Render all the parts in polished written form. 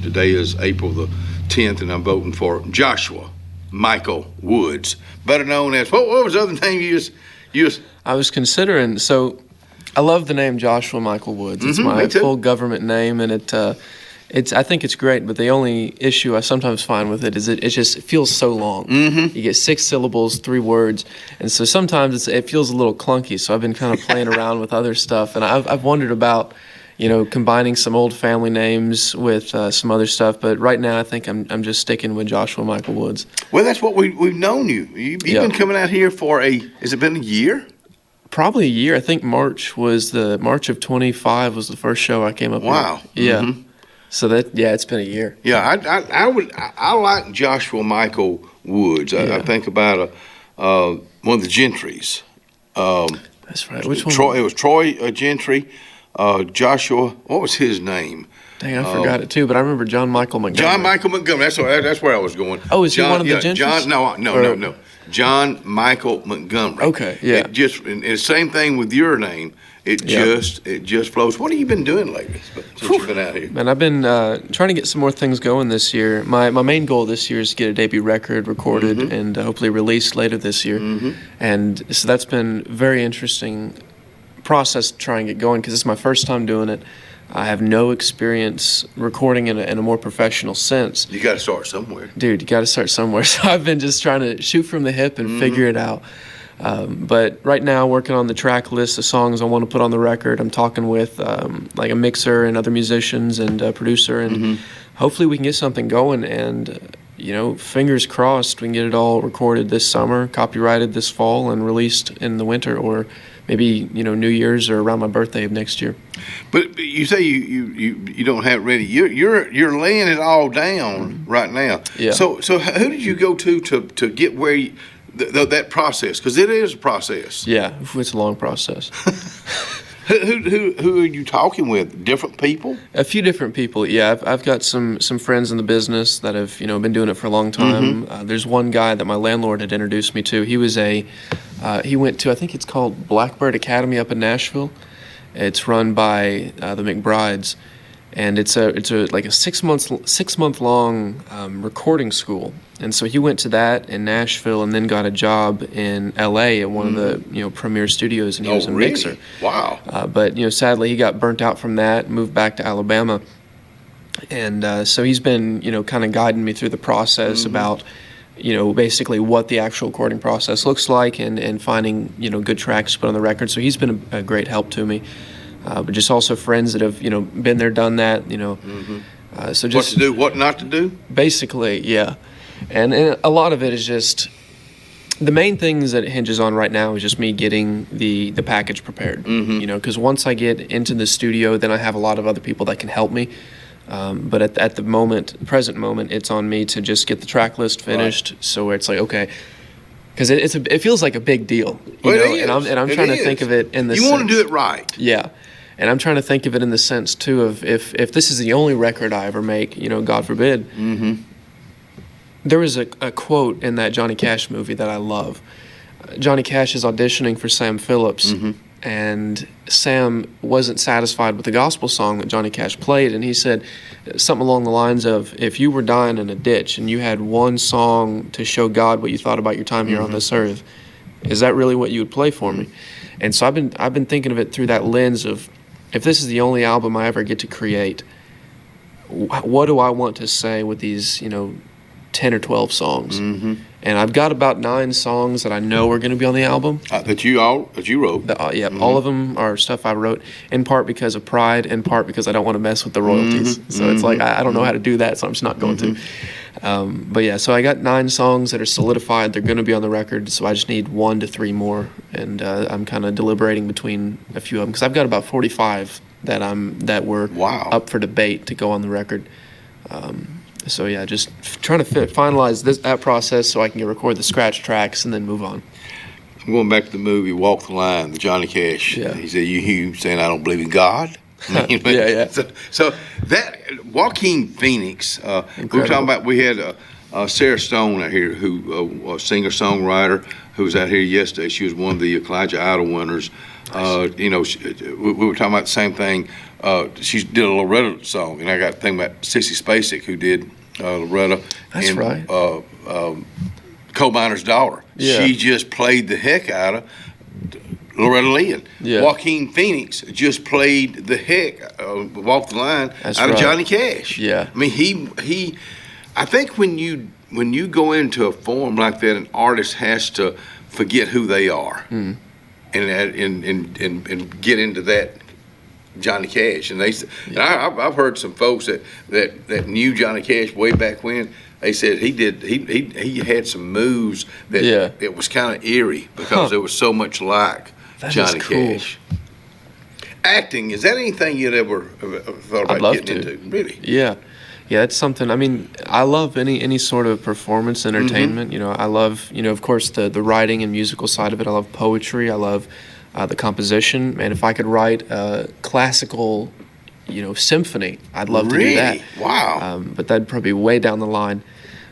today is April the 10th, and I'm voting for Joshua Michael Woods, better known as, what was the other name you used? I was considering, so I love the name Joshua Michael Woods. It's my full government name, and I think it's great, but the only issue I sometimes find with it is it just feels so long. Mm-hmm. You get 6 syllables, 3 words, and so sometimes it feels a little clunky, so I've been kind of playing around with other stuff, and I've wondered about, combining some old family names with some other stuff, but right now I think I'm just sticking with Joshua Michael Woods. Well, that's what we've known you. You've been coming out here for has it been a year? Probably a year. I think March of 25 was the first show I came up with. Wow. Yeah. Mm-hmm. So it's been a year. Yeah, I like Joshua Michael Woods. I think about one of the Gentrys. That's right. Which one? It was Troy Gentry. Joshua, what was his name? Dang, I forgot it too, but I remember John Michael Montgomery. John Michael Montgomery. That's where I was going. Oh, is he one of the Gentrys? No. John Michael Montgomery. Okay, yeah. And the same thing with your name. It just flows. What have you been doing lately since you've been out here? Man, I've been trying to get some more things going this year. My main goal this year is to get a debut record recorded and hopefully released later this year. Mm-hmm. And so that's been very interesting process to try and get going because it's my first time doing it. I have no experience recording in a more professional sense. You got to start somewhere. Dude, you got to start somewhere. So I've been just trying to shoot from the hip and figure it out. But right now, working on the track list of songs I want to put on the record. I'm talking with like a mixer and other musicians and a producer, and hopefully we can get something going. And fingers crossed, we can get it all recorded this summer, copyrighted this fall, and released in the winter, or maybe New Year's or around my birthday of next year. But you say you don't have it ready. You're laying it all down right now. Yeah. So who did you go to get where that process? Because it is a process. Yeah, it's a long process. Who are you talking with? Different people? A few different people. Yeah, I've got some friends in the business that have been doing it for a long time. There's one guy that my landlord had introduced me to. He was he went to, I think it's called Blackbird Academy up in Nashville. It's run by the McBrides, and it's a like a 6 month long recording school. And so he went to that in Nashville and then got a job in L.A. at one of the premier studios, and he was a mixer. Wow. But sadly he got burnt out from that, moved back to Alabama, and so he's been kind of guiding me through the process about basically what the actual recording process looks like and finding good tracks to put on the record. So he's been a great help to me. But just also friends that have been there, done that. So just what to do, what not to do. Basically, yeah. And a lot of it is just the main things that it hinges on right now is just me getting the package prepared. Because once I get into the studio, then I have a lot of other people that can help me. But at the present moment, it's on me to just get the track list finished. Right. So it's like, okay, because it feels like a big deal, and I'm trying to think of it in the sense. You want to do it right. Yeah. And I'm trying to think of it in the sense too of if this is the only record I ever make, God forbid. There was a quote in that Johnny Cash movie that I love. Johnny Cash is auditioning for Sam Phillips, and Sam wasn't satisfied with the gospel song that Johnny Cash played, and he said something along the lines of, if you were dying in a ditch and you had one song to show God what you thought about your time here on this earth, is that really what you would play for me? And so I've been thinking of it through that lens of, if this is the only album I ever get to create, what do I want to say with these 10 or 12 songs? And I've got about 9 songs that I know are going to be on the album. That you wrote. All of them are stuff I wrote, in part because of pride, in part because I don't want to mess with the royalties. So it's like, I don't know how to do that, so I'm just not going to. But yeah, so I got 9 songs that are solidified. They're going to be on the record, so I just need 1 to 3 more. And I'm kind of deliberating between a few of them, because I've got about 45 that were up for debate to go on the record. So yeah, just trying to finalize that process so I can record the scratch tracks and then move on. I'm going back to the movie Walk the Line, the Johnny Cash. Yeah. He said, you saying I don't believe in God? Yeah. So that Joaquin Phoenix, we had Sarah Stone out here, who a singer-songwriter who was out here yesterday. She was one of the Elijah Idol winners. You know, we were talking about the same thing. She did a Loretta song, and I got to think about Sissy Spacek, who did Loretta. That's and, right. Coal Miner's Daughter. Yeah. She just played the heck out of Loretta Lynn. Yeah. Joaquin Phoenix just played the heck, walk the line, That's out of right. Johnny Cash. Yeah. I mean, he. I think when you go into a form like that, an artist has to forget who they are, and get into that Johnny Cash. And and I've heard some folks that knew Johnny Cash way back when. They said he had some moves that it was kind of eerie because there was so much like That Johnny is cool. Cash. Acting, is that anything you'd ever thought I'd about love getting to. into? Really? Yeah. Yeah, it's something. I mean, I love any sort of performance entertainment. You know, I love, of course, the writing and musical side of it. I love poetry. I love the composition. And if I could write a classical, symphony, I'd love to do that. Wow. But that'd probably be way down the line.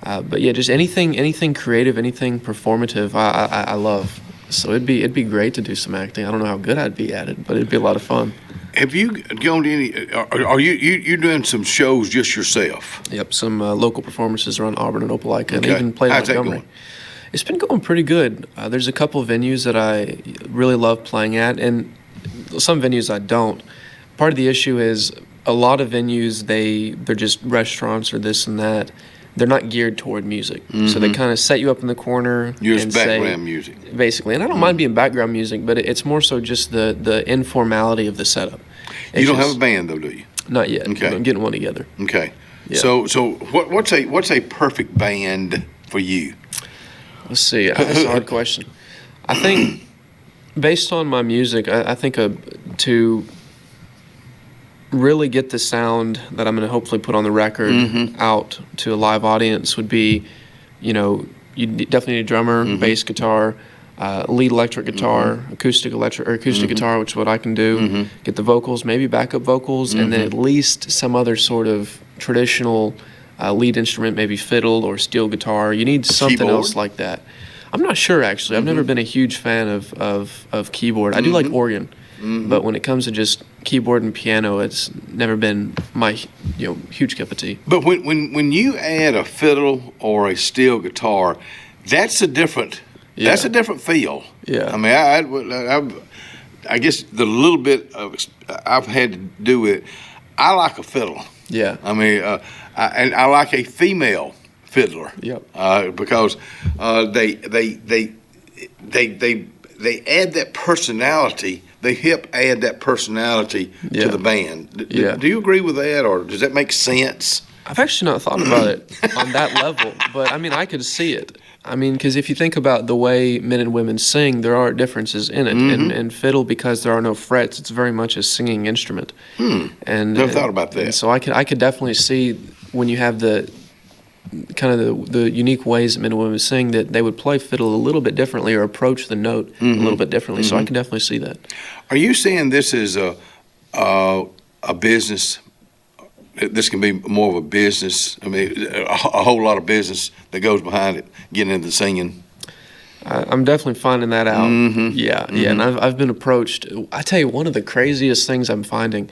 But yeah, just anything creative, anything performative, I love. So it'd be great to do some acting. I don't know how good I'd be at it, but it'd be a lot of fun. Have you gone to any? Are you doing some shows just yourself? Yep, some local performances around Auburn and Opelika, and Okay. even played How's that Montgomery. going? It's been going pretty good. There's a couple of venues that I really love playing at, and some venues I don't. Part of the issue is a lot of venues they're just restaurants or this and that. They're not geared toward music, so they kind of set you up in the corner. You're and just background say, music. basically. And I don't mind being background music, but it's more so just the informality of the setup. You don't have a band though, do you? Not yet. Okay. I'm getting one together. Okay. Yeah. So what's a perfect band for you? Let's see. That's a hard question. I think, based on my music, I think to really get the sound that I'm going to hopefully put on the record out to a live audience would be, you definitely need a drummer, bass guitar, lead electric guitar, acoustic guitar, which is what I can do. Get the vocals, maybe backup vocals, and then at least some other sort of traditional lead instrument, maybe fiddle or steel guitar. You need something Keyboard? else like that. I'm not sure, actually. I've never been a huge fan of keyboard. I do like organ, but when it comes to just keyboard and piano, it's never been my huge cup of tea. But when you add a fiddle or a steel guitar, that's a different feel. Yeah. I mean, I guess the little bit of I've had to do with it, I like a fiddle. Yeah. I mean, and I like a female fiddler. Yep. Because they add that personality. They help add that personality to the band. Yeah. Do you agree with that, or does that make sense? I've actually not thought about it on that level, but I mean, I could see it. I mean, because if you think about the way men and women sing, there are differences in it. And fiddle, because there are no frets, it's very much a singing instrument. And Never thought about that. And so I could definitely see when you have the kind of the unique ways that men and women sing, that they would play fiddle a little bit differently or approach the note a little bit differently. So I can definitely see that. Are you saying this is a business? This can be more of a business. I mean, a whole lot of business that goes behind it, getting into singing. I'm definitely finding that out. Yeah, and I've been approached. I tell you, one of the craziest things I'm finding.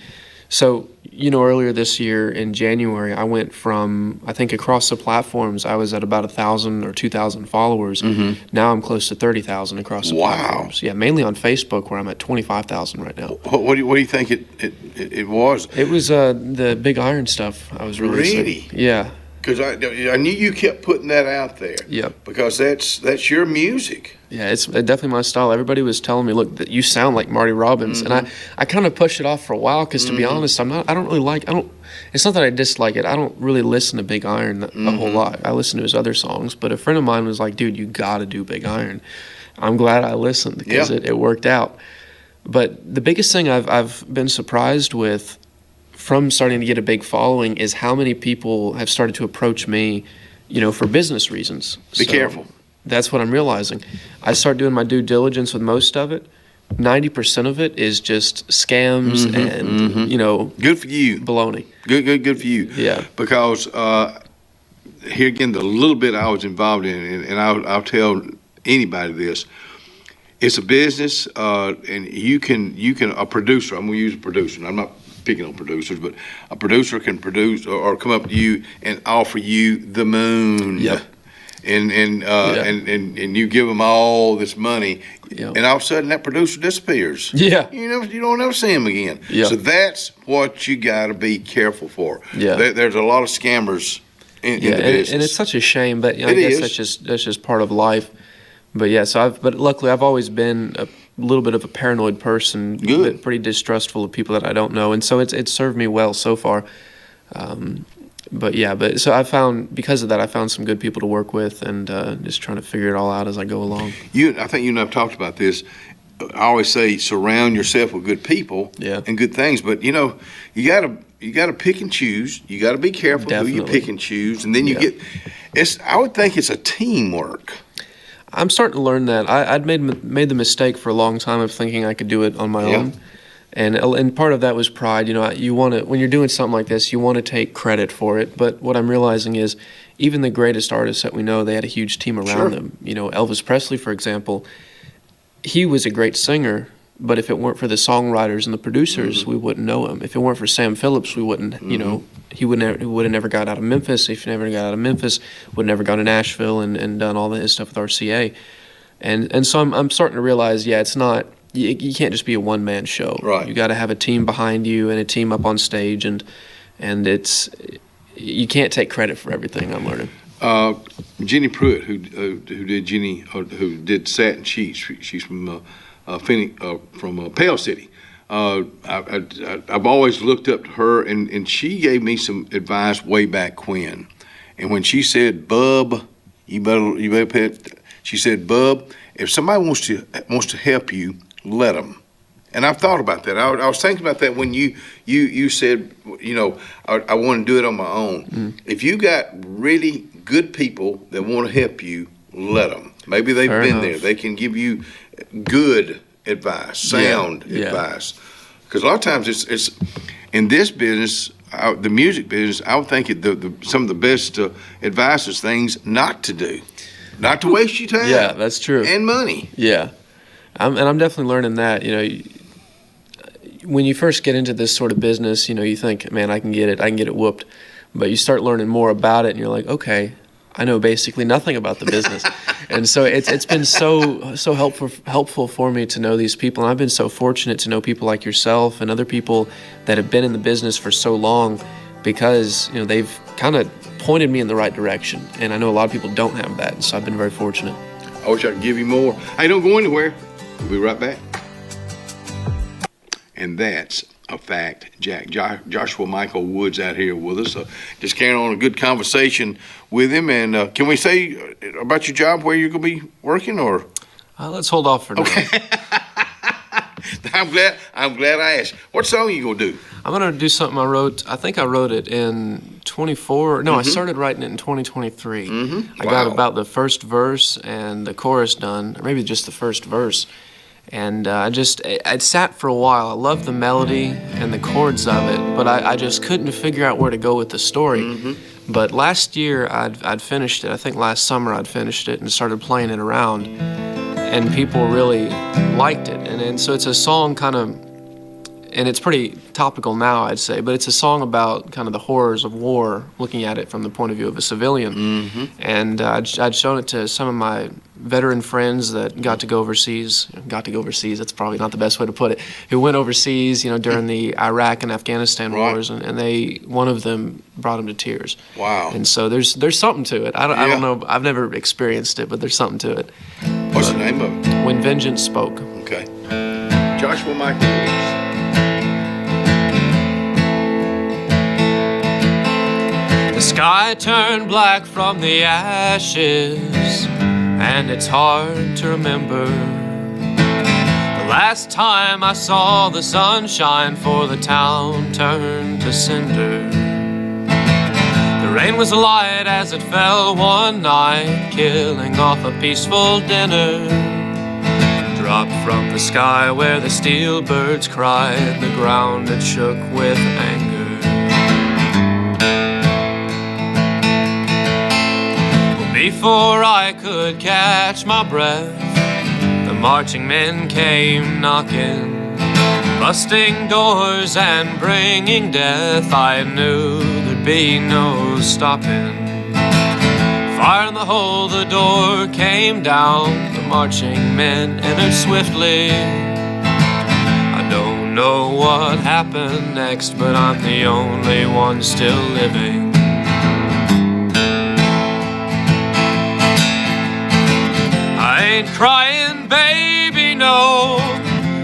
So, earlier this year in January, I went from, I think across the platforms, I was at about 1,000 or 2,000 followers. Now I'm close to 30,000 across the platforms. Yeah, mainly on Facebook, where I'm at 25,000 right now. What do you think it was? It was the Big Iron stuff I was releasing. Really? Yeah. Because I knew you kept putting that out there. Yep. Because that's your music. Yeah, it's definitely my style. Everybody was telling me, look, that you sound like Marty Robbins. And I kind of pushed it off for a while because, to be honest, it's not that I dislike it. I don't really listen to Big Iron a whole lot. I listen to his other songs. But a friend of mine was like, dude, you got to do Big Iron. I'm glad I listened because it worked out. But the biggest thing I've been surprised with from starting to get a big following is how many people have started to approach me, for business reasons. Be careful. That's what I'm realizing. I start doing my due diligence with most of it. 90% of it is just scams and, Good for you. baloney. Good for you. Yeah. Because here again, the little bit I was involved in, and I'll tell anybody this. It's a business, and you can a producer. I'm gonna use a producer. And I'm not picking on producers, but a producer can produce or come up to you and offer you the moon. Yep. And you give them all this money, Yep. and all of a sudden that producer disappears. Yeah. You don't ever see him again. Yep. So that's what you got to be careful for. Yeah. There's a lot of scammers in the business, and it's such a shame, but I It guess is. that's just part of life. But yeah, but luckily I've always been a little bit of a paranoid person, Good. pretty distrustful of people that I don't know, and so it's served me well so far. But so because of that, I found some good people to work with, and just trying to figure it all out as I go along. I think you and I've talked about this. I always say surround yourself with good people and good things, but you gotta pick and choose. You gotta be careful who you Definitely. pick and choose, and then you get. I would think it's a teamwork. I'm starting to learn that. I'd made the mistake for a long time of thinking I could do it on my own. And part of that was pride. You want to, when you're doing something like this, you want to take credit for it. But what I'm realizing is, even the greatest artists that we know, they had a huge team around them. Elvis Presley, for example, he was a great singer. But if it weren't for the songwriters and the producers, we wouldn't know him. If it weren't for Sam Phillips, we wouldn't. He would have never got out of Memphis. If he never got out of Memphis, would never gone to Nashville and done all his stuff with RCA. And so I'm starting to realize, it's not. You can't just be a one-man show. Right. You got to have a team behind you and a team up on stage, and you can't take credit for everything. I'm learning. Jenny Pruitt, who did Satin Sheets, she's from Phoenix, from Pale City. I've always looked up to her, and she gave me some advice way back when. And when she said, "Bub, you better pay it," she said, "Bub, if somebody wants to help you, let them." And I've thought about that. I was thinking about that when you said, I want to do it on my own. If you got really good people that want to help you, let them. Maybe they've been there. They can give you good advice, sound advice. Because a lot of times it's in this business, the music business, I would think some of the best advice is things not to do. Not to waste your time. Yeah, that's true. And money. Yeah. I'm definitely learning that. When you first get into this sort of business, you think, man, I can get it whooped. But you start learning more about it, and you're like, okay, I know basically nothing about the business. And so it's been so helpful for me to know these people. And I've been so fortunate to know people like yourself and other people that have been in the business for so long, because they've kind of pointed me in the right direction. And I know a lot of people don't have that, and so I've been very fortunate. I wish I could give you more. Hey, don't go anywhere. We'll be right back. And that's a fact, Jack. Joshua Michael Woods out here with us. Just carrying on a good conversation with him. And can we say about your job, where you're going to be working, or? Let's hold off for now. Okay. I'm glad I asked. What song are you going to do? I'm going to do something I wrote. I think I wrote it in 24. No, I started writing it in 2023. I got about the first verse and the chorus done, or maybe just the first verse. And I'd sat for a while. I loved the melody and the chords of it, but I just couldn't figure out where to go with the story. But last year I'd finished it. I think last summer I'd finished it and started playing it around, and people really liked it. And so it's a song kind of, and it's pretty topical now, I'd say, but it's a song about kind of the horrors of war, looking at it from the point of view of a civilian. And I'd shown it to some of my veteran friends that got to go overseas. That's probably not the best way to put it. Who went overseas, during the Iraq and Afghanistan wars, and one of them brought him to tears. Wow! And so there's something to it. I don't know. I've never experienced it, but there's something to it. What's the name of it? When Vengeance Spoke. Okay. Joshua Michael. The sky turned black from the ashes, and it's hard to remember the last time I saw the sunshine, for the town turned to cinder. The rain was light as it fell one night, killing off a peaceful dinner. Dropped from the sky where the steel birds cried, the ground it shook with anger. Before I could catch my breath, the marching men came knocking, busting doors and bringing death. I knew there'd be no stopping. Fire in the hole, the door came down. The marching men entered swiftly. I don't know what happened next, but I'm the only one still living. I ain't crying, baby, no.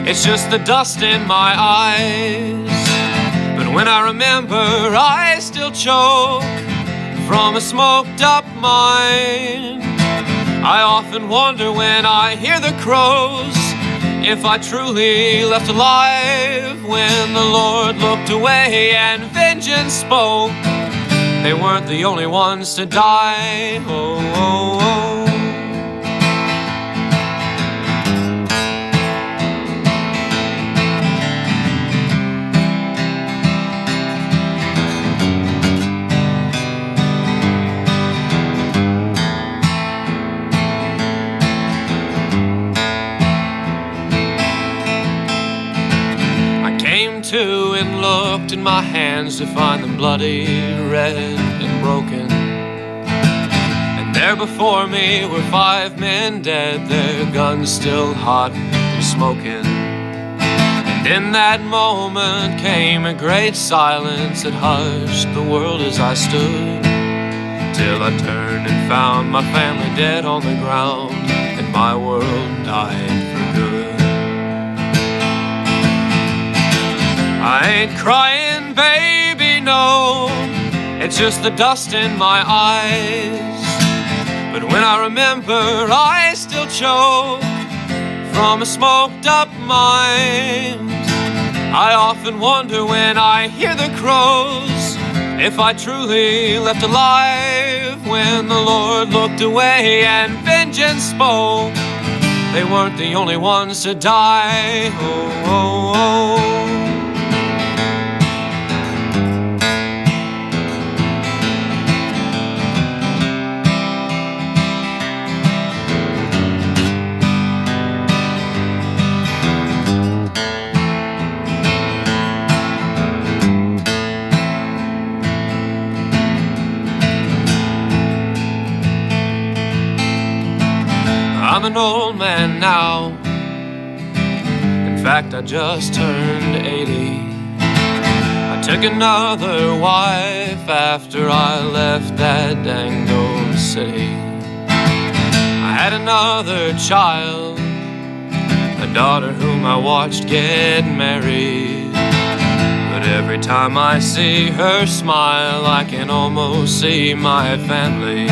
It's just the dust in my eyes. But when I remember, I still choke from a smoked up mind. I often wonder when I hear the crows if I truly left alive when the Lord looked away and vengeance spoke. They weren't the only ones to die. Oh, oh, oh. To and looked in my hands to find them bloody, red, and broken. And there before me were 5 men dead, their guns still hot and smoking. And in that moment came a great silence that hushed the world as I stood, till I turned and found my family dead on the ground, and my world died for good. I ain't crying, baby, no. It's just the dust in my eyes. But when I remember, I still choke from a smoked up mind. I often wonder when I hear the crows if I truly left alive when the Lord looked away and vengeance spoke. They weren't the only ones to die. Oh, oh, oh. I'm an old man now. In fact, I just turned 80. I took another wife after I left that dang old city. I had another child, a daughter whom I watched get married. But every time I see her smile, I can almost see my family.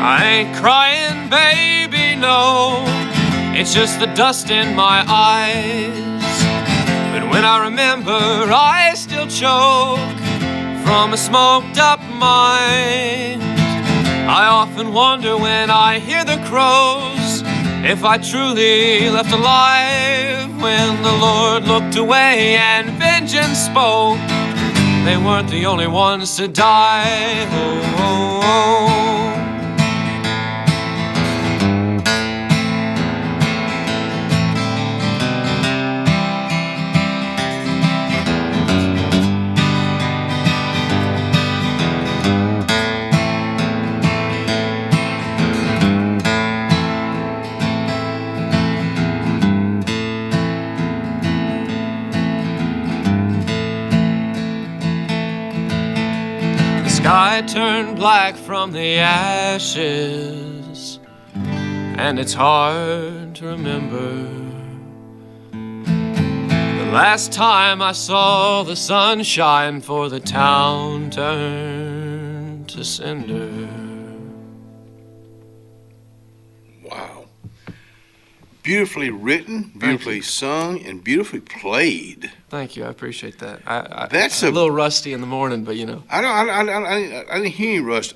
I ain't crying, baby, no. It's just the dust in my eyes. But when I remember, I still choke from a smoked up mind. I often wonder when I hear the crows if I truly left alive when the Lord looked away and vengeance spoke. They weren't the only ones to die. Oh, oh, oh. Sky turned black from the ashes, and it's hard to remember the last time I saw the sun shine, for the town turned to cinder. Wow. Beautifully written, beautifully sung, and beautifully played. Thank you, I appreciate that. That's I'm a little rusty in the morning, but you know. I didn't hear you, Rust.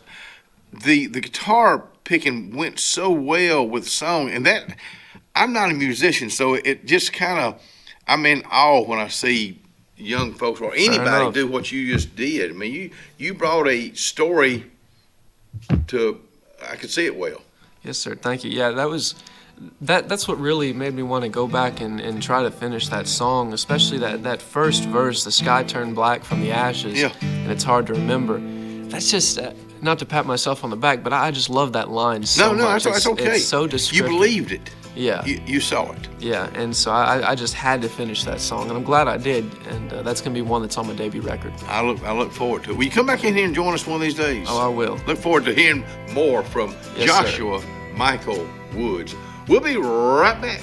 The guitar picking went so well with song, and that I'm not a musician, so it just kind of, I'm in awe when I see young folks or anybody do what you just did. I mean, you brought a story to I could see it well. Yes, sir. Thank you. Yeah, that's what really made me want to go back and try to finish that song, especially that first verse, the sky turned black from the ashes, Yeah. and it's hard to remember. That's just, not to pat myself on the back, but I just love that line so much. That's okay. It's so You descriptive. believed it. Yeah. You saw it. Yeah, and so I just had to finish that song, and I'm glad I did, and that's going to be one that's on my debut record. I look forward to it. Will you come back in here and join us one of these days? Oh, I will. Look forward to hearing more from Yes, Joshua Michael Woods. We'll be right back.